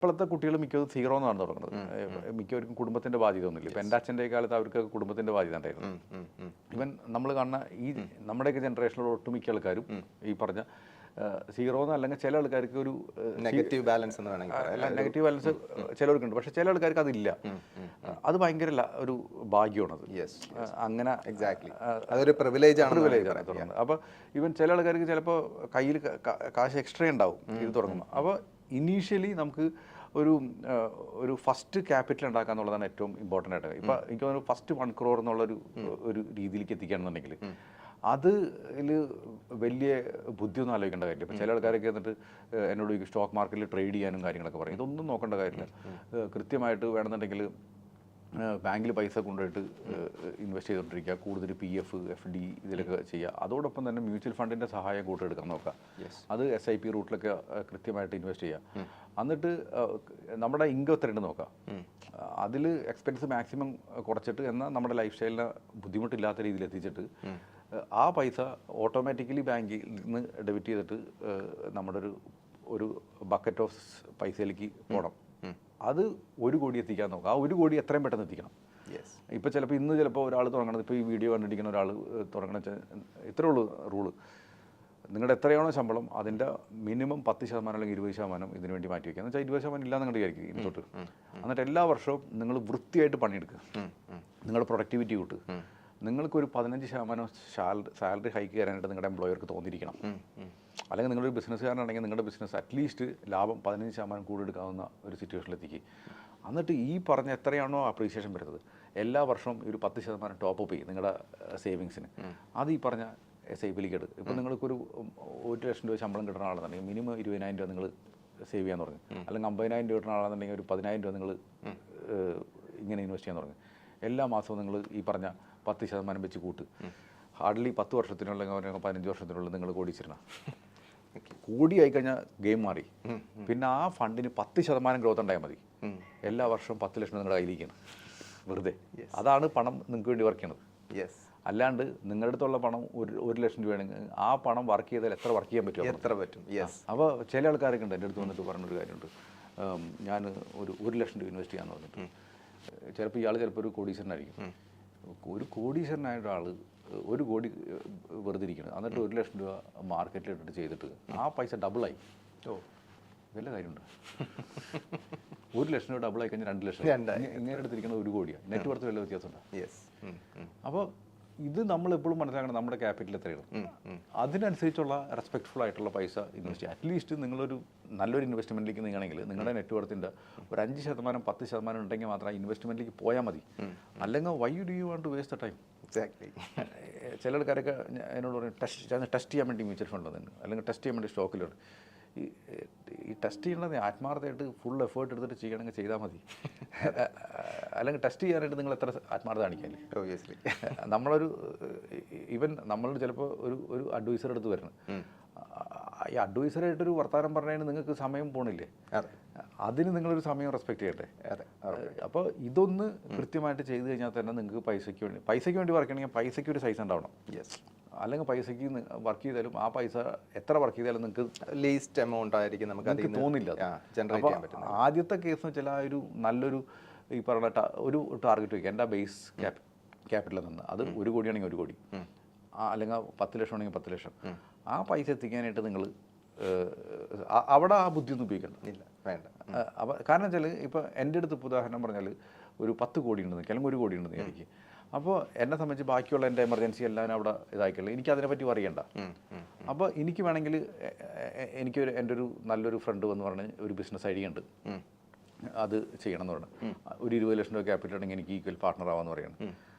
ഇപ്പോഴത്തെ കുട്ടികൾ മിക്കതും സീറോ എന്നാണ് തുടങ്ങുന്നത്. മിക്കവർക്കും കുടുംബത്തിൻ്റെ ബാധ്യത ഒന്നുമില്ല. ഇപ്പം എൻ്റെ അച്ഛൻ്റെ കാലത്ത് അവർക്ക് കുടുംബത്തിൻ്റെ ബാധ്യത ഉണ്ടായിരുന്നു. ഇവൻ നമ്മൾ കാണുന്ന ഈ നമ്മുടെയൊക്കെ ജനറേഷനിലുള്ള ഒട്ടുമിക്ക ആൾക്കാരും ഈ പറഞ്ഞ സീറോ എന്ന്, അല്ലെങ്കിൽ ചില ആൾക്കാർക്ക് ഒരു നെഗറ്റീവ് ബാലൻസ് എന്ന് വേണമെങ്കിൽ പറയാം. നെഗറ്റീവ് ബാലൻസ് ചിലവർക്കുണ്ട്, പക്ഷെ ചില ആൾക്കാർക്ക് അതില്ല. അത് ഭയങ്കര ഒരു ഭാഗ്യമാണത്. അങ്ങനെ എക്സാക്ട്ലി, അതൊരു പ്രിവിലേജ് ആണ്. തുടങ്ങുന്നത്. അപ്പോൾ ഇവൻ ചില ആൾക്കാർക്ക് ചിലപ്പോൾ കയ്യിൽ കാശ് എക്സ്ട്രാ ഉണ്ടാവും ഇത് തുടങ്ങുമ്പോൾ. അപ്പോൾ ഇനീഷ്യലി നമുക്ക് ഒരു ഫസ്റ്റ് ക്യാപിറ്റൽ ഉണ്ടാക്കുക എന്നുള്ളതാണ് ഏറ്റവും ഇമ്പോർട്ടൻ്റ് ആയിട്ട്. ഇപ്പോൾ എനിക്ക് തോന്നുന്നു ഫസ്റ്റ് 1 crore എന്നുള്ളൊരു രീതിയിലേക്ക് എത്തിക്കുകയാണെന്നുണ്ടെങ്കിൽ അതിൽ വലിയ ബുദ്ധിയൊന്നും ആലോചിക്കേണ്ട കാര്യമില്ല. ഇപ്പോൾ ചില ആൾക്കാരൊക്കെ എന്നിട്ട് എന്നോട് സ്റ്റോക്ക് മാർക്കറ്റിൽ ട്രേഡ് ചെയ്യാനും കാര്യങ്ങളൊക്കെ പറയും. ഇതൊന്നും നോക്കേണ്ട കാര്യമില്ല. കൃത്യമായിട്ട് വേണമെന്നുണ്ടെങ്കിൽ ബാങ്കിൽ പൈസ കൊണ്ടുപോയിട്ട് ഇൻവെസ്റ്റ് ചെയ്തുകൊണ്ടിരിക്കുക, കൂടുതൽ PF FD ഇതിലൊക്കെ ചെയ്യുക. അതോടൊപ്പം തന്നെ മ്യൂച്വൽ ഫണ്ടിൻ്റെ സഹായം കൂട്ടെടുക്കാൻ നോക്കുക. അത് SIP റൂട്ടിലൊക്കെ കൃത്യമായിട്ട് ഇൻവെസ്റ്റ് ചെയ്യുക. എന്നിട്ട് നമ്മുടെ ഇൻകം എത്രയുണ്ട് നോക്കുക. അതിൽ എക്സ്പെൻസ് മാക്സിമം കുറച്ചിട്ട് എന്നാൽ നമ്മുടെ ലൈഫ് സ്റ്റൈലിനെ ബുദ്ധിമുട്ടില്ലാത്ത രീതിയിൽ എത്തിച്ചിട്ട് ആ പൈസ ഓട്ടോമാറ്റിക്കലി ബാങ്കിൽ നിന്ന് ഡെബിറ്റ് ചെയ്തിട്ട് നമ്മുടെ ഒരു ബക്കറ്റ് ഓഫ് പൈസയിലേക്ക് പോകണം. അത് 1 കോടി എത്തിക്കാൻ നോക്കുക. ആ 1 കോടി എത്രയും പെട്ടെന്ന് എത്തിക്കണം. ഇപ്പോൾ ചിലപ്പോൾ ഇന്ന് ചിലപ്പോൾ ഒരാൾ തുടങ്ങണത്, ഇപ്പോൾ ഈ വീഡിയോ കണ്ടിരിക്കുന്ന ഒരാൾ തുടങ്ങണ ഇത്രേ ഉള്ളൂ റൂള്. നിങ്ങളുടെ എത്രയാണോ ശമ്പളം അതിൻ്റെ മിനിമം 10% അല്ലെങ്കിൽ 20% ഇതിനു വേണ്ടി മാറ്റി വയ്ക്കുക. എന്ന് വെച്ചാൽ 20% ഇല്ല നിങ്ങളുടെ വിചാരിക്കും ഇനി തൊട്ട്. എന്നിട്ട് എല്ലാ വർഷവും നിങ്ങൾ വൃത്തിയായിട്ട് പണിയെടുക്കുക, നിങ്ങളുടെ പ്രൊഡക്ടിവിറ്റി കൂട്ടുക. നിങ്ങൾക്കൊരു 15% സാലറി ഹൈക്ക് തരാനായിട്ട് നിങ്ങളുടെ എംപ്ലോയർക്ക് തോന്നിയിരിക്കണം. അല്ലെങ്കിൽ നിങ്ങളൊരു ബിസിനസ്സുകാരനാണെങ്കിൽ നിങ്ങളുടെ ബിസിനസ് അറ്റ്ലീസ്റ്റ് ലാഭം 15% കൂടുതലെടുക്കാവുന്ന ഒരു സിറ്റുവേഷനിലെത്തിക്കുക. എന്നിട്ട് ഈ പറഞ്ഞ എത്രയാണോ അപ്രീസിയേഷൻ വരുന്നത് എല്ലാ വർഷവും ഒരു 10% ടോപ്പ് അപ്പ് ചെയ്യും നിങ്ങളുടെ സേവിങ്സിന്. അത് ഈ പറഞ്ഞ SIPയിലേക്ക് എടുക്കും. ഇപ്പോൾ നിങ്ങൾക്കൊരു 1 ലക്ഷം രൂപ ശമ്പളം കിട്ടുന്ന ആളാണെന്നുണ്ടെങ്കിൽ മിനിമം 20,000 രൂപ നിങ്ങൾ സേവ് ചെയ്യാൻ തുടങ്ങി. അല്ലെങ്കിൽ 50,000 രൂപ കിട്ടുന്ന ആളാണെന്നുണ്ടെങ്കിൽ ഒരു 10,000 രൂപ നിങ്ങൾ ഇങ്ങനെ ഇൻവെസ്റ്റ് ചെയ്യാൻ തുടങ്ങി. എല്ലാ മാസവും നിങ്ങൾ ഈ പറഞ്ഞ 10% വെച്ച് കൂട്ട്. ഹാർഡ്ലി 10 വർഷത്തിനുള്ള 15 വർഷത്തിനുള്ളിൽ നിങ്ങൾ കോടീശ്വരനാണ്. കോടിയായി കഴിഞ്ഞാൽ ഗെയിം മാറി. പിന്നെ ആ ഫണ്ടിന് 10% ഗ്രോത്ത് ഉണ്ടായാൽ മതി. എല്ലാ വർഷവും 10 ലക്ഷം നിങ്ങളുടെ കയ്യിലിരിക്കണം വെറുതെ. അതാണ് പണം നിങ്ങൾക്ക് വേണ്ടി വർക്ക് ചെയ്യണത്. അല്ലാണ്ട് നിങ്ങളുടെ അടുത്തുള്ള പണം 1 ലക്ഷം രൂപയാണെങ്കിൽ ആ പണം വർക്ക് ചെയ്താൽ എത്ര വർക്ക് ചെയ്യാൻ പറ്റും, എത്ര പറ്റും. അപ്പോൾ ചില ആൾക്കാരൊക്കെ ഉണ്ട് എൻ്റെ അടുത്ത് വന്നിട്ട് പറഞ്ഞൊരു കാര്യമുണ്ട്, ഞാൻ 1 ലക്ഷം രൂപ ഇൻവെസ്റ്റ് ചെയ്യാമെന്ന് പറഞ്ഞിട്ട്. ചിലപ്പോൾ ഇയാൾ ചിലപ്പോൾ ഒരു കോടീശ്വരനായിരിക്കും. ഒരു കോടീശ്വരനായ ഒരാൾ 1 കോടി വെറുതെ ഇരിക്കണം, എന്നിട്ട് 1 ലക്ഷം രൂപ മാർക്കറ്റിലിട്ടിട്ട് ചെയ്തിട്ട് ആ പൈസ ഡബിളായി. വല്ല കാര്യമുണ്ട്? 1 ലക്ഷം രൂപ ഡബിളായി കഴിഞ്ഞാൽ 2 ലക്ഷം. ഇങ്ങനെ എടുത്തിരിക്കുന്നത് 1 കോടിയാണ്. നെറ്റ് വർത്ത് വല്ല വ്യത്യാസമുണ്ടോ? അപ്പോൾ ഇത് നമ്മൾ എപ്പോഴും മനസ്സിലാക്കണം, നമ്മുടെ ക്യാപിറ്റൽ എത്രയാണ്, അതിനനുസരിച്ചുള്ള റെസ്പെക്ട്ഫുൾ ആയിട്ടുള്ള പൈസ ഇൻവെസ്റ്റ് ചെയ്യുക. അറ്റ്ലീസ്റ്റ് നിങ്ങളൊരു നല്ലൊരു ഇൻവെസ്റ്റ്മെൻറ്റിലേക്ക് നീങ്ങണമെങ്കിൽ നിങ്ങളുടെ നെറ്റ് വർത്തിൻ്റെ ഒരു 5% 10% ഉണ്ടെങ്കിൽ മാത്രം ഇൻവെസ്റ്റ്മെൻറ്റിലേക്ക് പോയാൽ മതി. അല്ലെങ്കിൽ why do you want to waste the time? Exactly. ചില ആൾക്കാരൊക്കെ എന്നോട് പറയും ടെസ്റ്റ് ചെയ്യാൻ വേണ്ടി മ്യൂച്വൽ ഫണ്ട് തന്നെ, അല്ലെങ്കിൽ ടെസ്റ്റ് ചെയ്യാൻ വേണ്ടി സ്റ്റോക്കിലുണ്ട്. ഈ ടെസ്റ്റ് ചെയ്യേണ്ടത് ആത്മാർത്ഥമായിട്ട് ഫുൾ എഫേർട്ട് എടുത്തിട്ട് ചെയ്യണമെങ്കിൽ ചെയ്താൽ മതി. അല്ലെങ്കിൽ ടെസ്റ്റ് ചെയ്യാനായിട്ട് നിങ്ങൾ എത്ര ആത്മാർത്ഥത കാണിക്കാല്ലേ? ഒബ്വിയസ്ലി നമ്മളൊരു നമ്മൾ ചിലപ്പോൾ ഒരു അഡ്വൈസർ എടുത്ത് വരണം. ഈ അഡ്വൈസറായിട്ടൊരു വർത്തമാനം പറഞ്ഞതിന് നിങ്ങൾക്ക് സമയം പോണില്ലേ? അതിന് നിങ്ങളൊരു സമയം റെസ്പെക്ട് ചെയ്യട്ടെ. അപ്പോൾ ഇതൊന്ന് കൃത്യമായിട്ട് ചെയ്ത് കഴിഞ്ഞാൽ തന്നെ നിങ്ങൾക്ക് പൈസയ്ക്ക് വേണ്ടി വർക്ക് ചെയ്യണമെങ്കിൽ പൈസയ്ക്ക് ഒരു സൈസ് ഉണ്ടാവണം. അല്ലെങ്കിൽ പൈസയ്ക്ക് വർക്ക് ചെയ്താലും ആ പൈസ എത്ര വർക്ക് ചെയ്താലും നിങ്ങൾക്ക് ലീസ്റ്റ് എമൗണ്ട് ആയിരിക്കും നമുക്ക് തോന്നില്ല. ജനറേറ്റ് ചെയ്യാൻ പറ്റും. ആദ്യത്തെ കേസ് എന്ന് വെച്ചാൽ ഒരു നല്ലൊരു ഈ പറഞ്ഞ ഒരു ടാർഗറ്റ് വയ്ക്കുക. എൻ്റെ ബേസ് ക്യാപിറ്റലിൽ നിന്ന് അത് 1 കോടിയാണെങ്കിൽ 1 കോടി, അല്ലെങ്കിൽ 10 ലക്ഷം ആണെങ്കിൽ 10 ലക്ഷം. ആ പൈസ എത്തിക്കാനായിട്ട് നിങ്ങൾ അവിടെ ആ ബുദ്ധിയൊന്നും ഉപയോഗിക്കണം. വേണ്ട. കാരണം വെച്ചാൽ ഇപ്പോൾ എൻ്റെ അടുത്ത് ഇപ്പോൾ ഉദാഹരണം പറഞ്ഞാൽ ഒരു 10 കോടി ഉണ്ടെന്ന്, അല്ലെങ്കിൽ 1 കോടി ഉണ്ടെന്ന് എനിക്ക്. അപ്പോൾ എന്നെ സംബന്ധിച്ച് ബാക്കിയുള്ള എൻ്റെ എമർജൻസി എല്ലാം അവിടെ ഇതാക്കിയുള്ളൂ, എനിക്ക് അതിനെപ്പറ്റി അറിയണ്ട. അപ്പോൾ എനിക്ക് വേണമെങ്കിൽ എൻ്റെ ഒരു നല്ലൊരു ഫ്രണ്ട് വന്ന് പറഞ്ഞ് ഒരു ബിസിനസ് ഐഡിയ ഉണ്ട്, അത് ചെയ്യണം എന്ന് പറഞ്ഞു. ഒരു 20 ലക്ഷം രൂപ ക്യാപിറ്റൽ ഉണ്ടെങ്കിൽ എനിക്ക് ഈക്വൽ പാർട്ട്ണർ ആവാമെന്ന് പറയണം.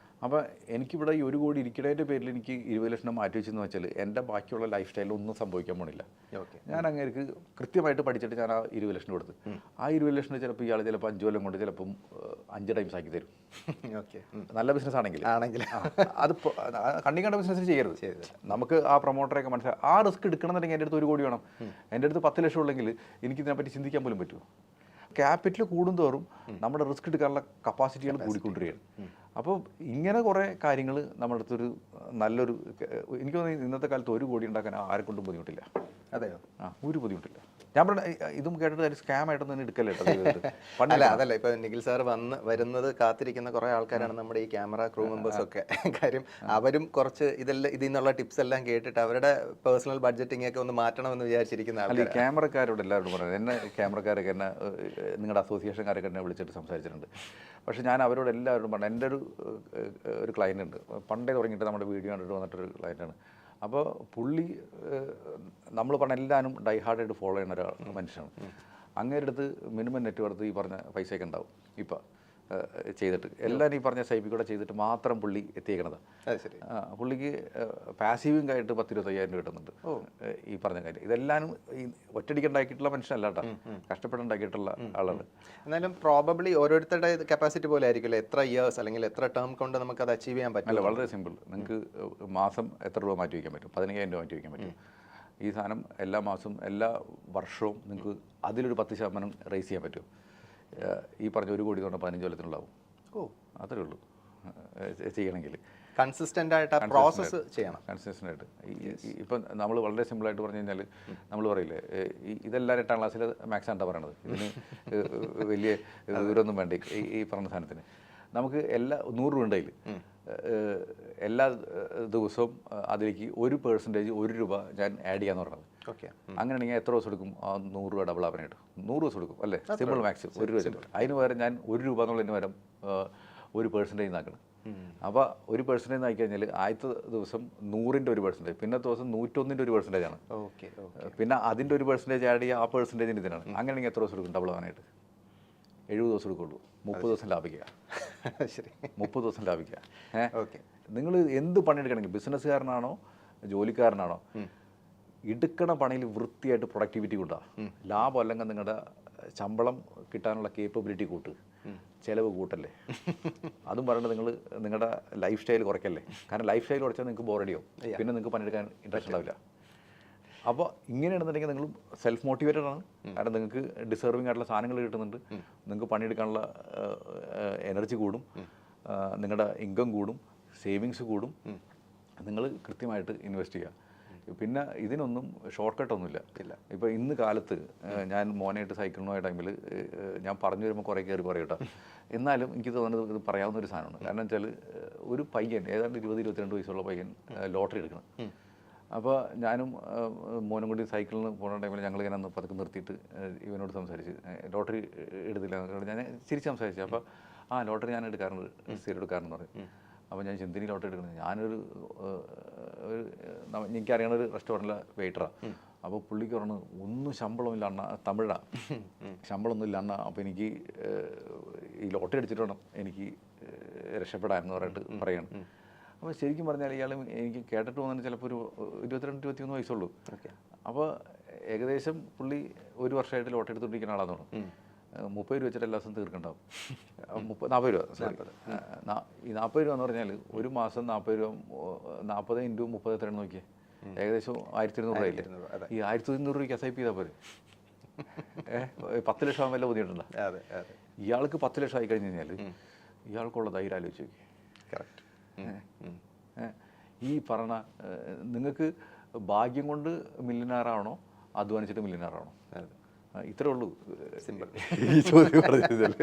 അപ്പോൾ എനിക്കിവിടെ ഈ 1 കോടി ഇരിക്കുന്നതിൻ്റെ പേരിൽ എനിക്ക് 20 ലക്ഷം രൂപ മാറ്റി വെച്ചെന്ന് വെച്ചാൽ എൻ്റെ ബാക്കിയുള്ള ലൈഫ് സ്റ്റൈലിൽ ഒന്നും സംഭവിക്കാൻ പോണില്ല. ഞാൻ അങ്ങേക്ക് കൃത്യമായിട്ട് പഠിച്ചിട്ട് ഞാൻ ആ 20 ലക്ഷം കൊടുത്ത്, ആ 20 ലക്ഷം ചിലപ്പോൾ ഇയാൾ ചിലപ്പോൾ 5 കൊല്ലം കൊണ്ട് ചിലപ്പം 5 ടൈംസ് ആക്കി തരും. നല്ല ബിസിനസ് ആണെങ്കിൽ അത് കണ്ണി കണ്ട ബിസിനസ് ചെയ്യരുത്. നമുക്ക് ആ പ്രൊമോട്ടറൊക്കെ മനസ്സിലായി ആ റിസ്ക് എടുക്കണമെന്നുണ്ടെങ്കിൽ എൻ്റെ അടുത്ത് 1 കോടി വേണം. എൻ്റെ അടുത്ത് 10 ലക്ഷം ഉള്ളെങ്കിൽ എനിക്കിതിനെപ്പറ്റി ചിന്തിക്കാൻ പോലും പറ്റുമോ? ക്യാപിറ്റൽ കൂടുന്തോറും നമ്മുടെ റിസ്ക് എടുക്കാനുള്ള കപ്പാസിറ്റികൾ കൂടിക്കൊണ്ടിരിക്കുകയാണ്. അപ്പോൾ ഇങ്ങനെ കുറേ കാര്യങ്ങൾ നമ്മുടെ അടുത്തൊരു നല്ലൊരു, എനിക്ക് തോന്നുന്നു ഇന്നത്തെ കാലത്ത് 1 കോടി ഉണ്ടാക്കാൻ ആരെക്കൊണ്ടും ബുദ്ധിമുട്ടില്ല. അതെയോ? ഒരു ബുദ്ധിമുട്ടില്ല. ഞാൻ പറഞ്ഞ ഇതും കേട്ടിട്ട് ഒരു സ്കാം ആയിട്ടൊന്നും തന്നെ എടുക്കല്ലേ കേട്ടോ ഇത്. പണ്ട് അല്ല അതല്ല ഇപ്പൊ നിഖിൽ സാർ വരുന്നത് കാത്തിരിക്കുന്ന കുറെ ആൾക്കാരാണ് നമ്മുടെ ഈ ക്യാമറ ക്രൂ മെമ്പേഴ്സ് ഒക്കെ. കാര്യം അവരും കുറച്ച് ഇതിൽ നിന്നുള്ള ടിപ്സ് എല്ലാം കേട്ടിട്ട് അവരുടെ പേഴ്സണൽ ബഡ്ജറ്റിംഗ് ഒക്കെ ഒന്ന് മാറ്റണമെന്ന് വിചാരിച്ചിരിക്കുന്ന അല്ല, ഈ ആൾക്കാർ. ക്യാമറക്കാരോട് എല്ലാവരോടും പറയുന്നത്, എന്നെ ക്യാമറക്കാരൊക്കെ എന്നെ നിങ്ങളുടെ അസോസിയേഷൻകാരൊക്കെ എന്നെ വിളിച്ചിട്ട് സംസാരിച്ചിട്ടുണ്ട്. പക്ഷേ ഞാൻ അവരോട് എല്ലാവരോടും പറഞ്ഞു, എൻ്റെ ഒരു ക്ലയൻ്റ് ഉണ്ട്, പണ്ടേ തുടങ്ങിയിട്ട് നമ്മുടെ വീഡിയോ കണ്ടിട്ട് വന്നിട്ടൊരു ക്ലയൻ്റാണ്. അപ്പോൾ പുള്ളി നമ്മൾ പറഞ്ഞ എല്ലാവരും ഡൈ ഹാർഡായിട്ട് ഫോളോ ചെയ്യുന്ന ഒരാൾ മനുഷ്യനാണ്. അങ്ങേരുടെ അടുത്ത് മിനിമം നെറ്റ് വർത്ത് ഈ പറഞ്ഞ പൈസയൊക്കെ ഉണ്ടാവും ഇപ്പം ചെയ്തിട്ട്. എല്ലാവരും ഈ പറഞ്ഞ സൈപ്പിൽ കൂടെ ചെയ്തിട്ട് മാത്രം പുള്ളി എത്തിയേക്കണത്. അത് ശരി. പുള്ളിക്ക് പാസീവിങ് ആയിട്ട് 10-25,000 രൂപ കിട്ടുന്നുണ്ട് ഈ പറഞ്ഞ കാര്യം. ഇതെല്ലാവരും ഈ ഒറ്റയടിക്ക് ഉണ്ടാക്കിയിട്ടുള്ള മനുഷ്യനല്ല കേട്ടോ, കഷ്ടപ്പെട്ടുണ്ടാക്കിയിട്ടുള്ള ആളാണ്. എന്നാലും പ്രോബബ്ലി ഓരോരുത്തരുടെ കപ്പാസിറ്റി പോലെ ആയിരിക്കില്ല എത്ര ഇയേഴ്സ് അല്ലെങ്കിൽ എത്ര ടേം കൊണ്ട് നമുക്ക് അത് അച്ചീവ് ചെയ്യാൻ പറ്റില്ല. അല്ല, വളരെ സിമ്പിൾ. നിങ്ങൾക്ക് മാസം എത്ര രൂപ മാറ്റി വയ്ക്കാൻ പറ്റും? 15,000 രൂപ മാറ്റി വയ്ക്കാൻ പറ്റും. ഈ സാധനം എല്ലാ മാസവും എല്ലാ വർഷവും നിങ്ങൾക്ക് അതിലൊരു 10% റേസ് ചെയ്യാൻ പറ്റും. ഈ പറഞ്ഞ 1 കോടി തൊട്ട് 15 കൊല്ലത്തിനുണ്ടാവും. അത്രേ ഉള്ളൂ ചെയ്യണമെങ്കിൽ. കൺസിസ്റ്റൻ്റ് ആയിട്ട് ആ പ്രോസസ്സ് ചെയ്യണം. കൺസിസ്റ്റൻ്റ് ആയിട്ട്. ഇപ്പം നമ്മൾ വളരെ സിമ്പിളായിട്ട് പറഞ്ഞു കഴിഞ്ഞാൽ നമ്മൾ പറയില്ലേ, ഇതെല്ലാം 8ാം ക്ലാസ്സിൽ മാത്സ് ആണ്ടാ പറയണത്, ഇതിന് വലിയ ദൂരമൊന്നും വേണ്ട ഈ പറഞ്ഞ സാധനത്തിന്. നമുക്ക് 100 രൂപ ഉണ്ടെങ്കിൽ എല്ലാ ദിവസവും അതിലേക്ക് 1% 1 രൂപ ഞാൻ ആഡ് ചെയ്യാന്ന് പറഞ്ഞത്. ഓക്കെ, അങ്ങനെയാണെങ്കിൽ എത്ര ദിവസം എടുക്കും? ആ 100 രൂപ ഡബിൾ ആവാനായിട്ട് 100 ദിവസം എടുക്കും അല്ലേ? Simple maths. 1 രൂപ വെച്ചിട്ട് അതിന് പകരം ഞാൻ 1 രൂപ എന്നുള്ളതിന് പകരം 1% ആക്കണം. അപ്പോൾ 1% ആക്കി കഴിഞ്ഞാൽ ആദ്യത്തെ ദിവസം 100ൻ്റെ 1%, പിന്നത്തെ ദിവസം 101ൻ്റെ 1% ആണ്. ഓക്കെ, പിന്നെ അതിൻ്റെ 1% ആഡ് ചെയ്യുക, ആ പെർസെൻറ്റേജിന് ഇതിനാണ്. അങ്ങനെയാണെങ്കിൽ എത്ര ദിവസം എടുക്കും ഡബിൾ ആവാനായിട്ട്? 70 ദിവസം എടുക്കുള്ളൂ. 30 ദിവസം ലാഭിക്കുക. ശരി, 30 ദിവസം ലാഭിക്കുക. ഓക്കെ. നിങ്ങൾ എന്ത് പണിയെടുക്കണമെങ്കിൽ, ബിസിനസ്സുകാരനാണോ ജോലിക്കാരനാണോ, എടുക്കണ പണിയിൽ വൃത്തിയായിട്ട് പ്രൊഡക്ടിവിറ്റി കൂട്ടുക. ലാഭം അല്ലെങ്കിൽ നിങ്ങളുടെ ശമ്പളം കിട്ടാനുള്ള കേപ്പബിലിറ്റി കൂട്ടുക, ചിലവ് കൂട്ടല്ലേ. അതും പറയുന്നത് നിങ്ങളുടെ ലൈഫ് സ്റ്റൈൽ കുറയ്ക്കല്ലേ. കാരണം ലൈഫ് സ്റ്റൈൽ കുറച്ചാൽ നിങ്ങൾക്ക് ബോറടിയോ, പിന്നെ നിങ്ങൾക്ക് പണിയെടുക്കാൻ ഇൻട്രസ്റ്റ് ഉണ്ടാവില്ല. അപ്പോൾ ഇങ്ങനെയാണെന്നുണ്ടെങ്കിൽ നിങ്ങൾ സെൽഫ് മോട്ടിവേറ്റഡ് ആണ്. കാരണം നിങ്ങൾക്ക് ഡിസേർവിംഗ് ആയിട്ടുള്ള സാധനങ്ങൾ കിട്ടുന്നുണ്ട്, നിങ്ങൾക്ക് പണിയെടുക്കാനുള്ള എനർജി കൂടും, നിങ്ങളുടെ ഇൻകം കൂടും, സേവിങ്സ് കൂടും. നിങ്ങൾ കൃത്യമായിട്ട് ഇൻവെസ്റ്റ് ചെയ്യുക. പിന്നെ ഇതിനൊന്നും ഷോർട്ട് കട്ടൊന്നുമില്ല. ഇപ്പോൾ ഇന്ന് കാലത്ത് ഞാൻ മോനായിട്ട് സൈക്കിളിന് പോയ ടൈമിൽ ഞാൻ പറഞ്ഞു വരുമ്പോൾ കുറേ കയറി പറയും കേട്ടോ. എന്നാലും എനിക്ക് തോന്നുന്നത് ഇത് പറയാവുന്ന ഒരു സാധനമാണ്. കാരണം വെച്ചാൽ ഒരു പയ്യൻ ഏതാണ്ട് 20-22 വയസ്സുള്ള പയ്യൻ ലോട്ടറി എടുക്കണം. അപ്പോൾ ഞാനും മോനും കൂടി സൈക്കിളിന് പോകുന്ന ടൈമിൽ ഞങ്ങളിങ്ങനെ ഒന്ന് പതുക്കെ നിർത്തിയിട്ട് ഇവനോട് സംസാരിച്ച്, ലോട്ടറി എടുത്തില്ല ഞാൻ ചിരിച്ച് സംസാരിച്ചു. അപ്പോൾ ലോട്ടറി ഞാൻ എടുക്കാറുണ്ട്, സ്ഥിരം എടുക്കാറെന്ന് പറയും. അപ്പോൾ ഞാൻ ചിന്തിനി ലോട്ടറി എടുക്കുന്നത്, ഞാനൊരു എനിക്കറിയണ ഒരു റെസ്റ്റോറൻറ്റിലെ വെയിറ്ററാണ്. അപ്പോൾ പുള്ളിക്ക് പറഞ്ഞു, ഒന്നും ശമ്പളമില്ല അണ്ണ, തമിഴാണ്, ശമ്പളമൊന്നും ഇല്ല അണ്ണ, അപ്പോൾ എനിക്ക് ഈ ലോട്ടറി അടിച്ചിട്ട് വേണം എനിക്ക് രക്ഷപ്പെടാമെന്ന് പറഞ്ഞിട്ട് പറയണം. അപ്പോൾ ശരിക്കും പറഞ്ഞാൽ ഇയാൾ എനിക്ക് കേട്ടിട്ട് പോകുന്നതിന് ചിലപ്പോൾ ഒരു 22-23 വയസ്സുള്ളൂ. അപ്പോൾ ഏകദേശം പുള്ളി 1 വർഷമായിട്ട് ലോട്ടറി എടുത്തുകൊണ്ടിരിക്കുന്ന ആളാന്ന് തോന്നുന്നു. 30 രൂപ വെച്ചിട്ട് എല്ലാ ദിവസവും തീർക്കണ്ടാവും. 40 രൂപ, സോറി, ഈ 40 രൂപ എന്ന് പറഞ്ഞാൽ ഒരു മാസം 40 രൂപ, 40 × 30 എത്രയാണ് നോക്കിയേ, ഏകദേശം 1,200 രൂപയില്ലേ. ഈ 1,200 രൂപയ്ക്ക് SIP ചെയ്താൽ പോരെ? 10 ലക്ഷം വല്ല ബുദ്ധിമുട്ടുണ്ടോ? ഇയാൾക്ക് 10 ലക്ഷം ആയി കഴിഞ്ഞ് കഴിഞ്ഞാൽ ഇയാൾക്കുള്ള ധൈര്യം ആലോചിച്ച് നോക്കി. കറക്റ്റ്. ഈ പറഞ്ഞ നിങ്ങൾക്ക് ഭാഗ്യം കൊണ്ട് മില്യനാറാണോ അധ്വാനിച്ചിട്ട് മില്യനാറാണോ? ഇത്രേ ഉള്ളൂ. സിമ്പിൾ. ഈ ചോദ്യം പറഞ്ഞാൽ